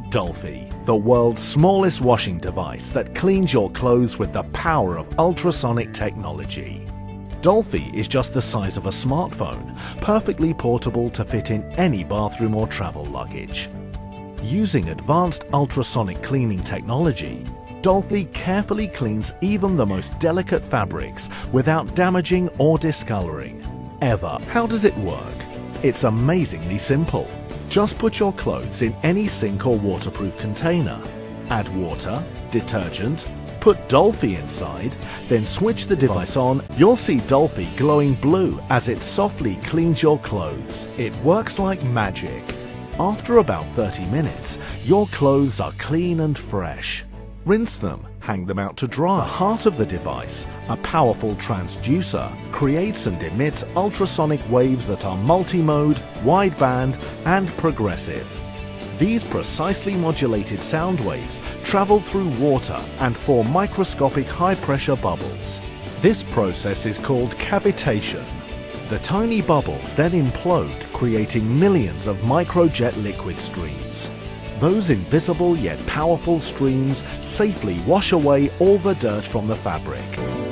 Meet Dolphy, the world's smallest washing device that cleans your clothes with the power of ultrasonic technology. Dolphy is just the size of a smartphone, perfectly portable to fit in any bathroom or travel luggage. Using advanced ultrasonic cleaning technology, Dolphy carefully cleans even the most delicate fabrics without damaging or discoloring, ever. How does it work? It's amazingly simple. Just put your clothes in any sink or waterproof container, add water, detergent, put Dolphy inside, then switch the device on. You'll see Dolphy glowing blue as it softly cleans your clothes. It works like magic. After about 30 minutes, your clothes are clean and fresh. Rinse them, hang them out to dry. The heart of the device, a powerful transducer, creates and emits ultrasonic waves that are multi-mode, wideband, and progressive. These precisely modulated sound waves travel through water and form microscopic high-pressure bubbles. This process is called cavitation. The tiny bubbles then implode, creating millions of microjet liquid streams. Those invisible yet powerful streams safely wash away all the dirt from the fabric.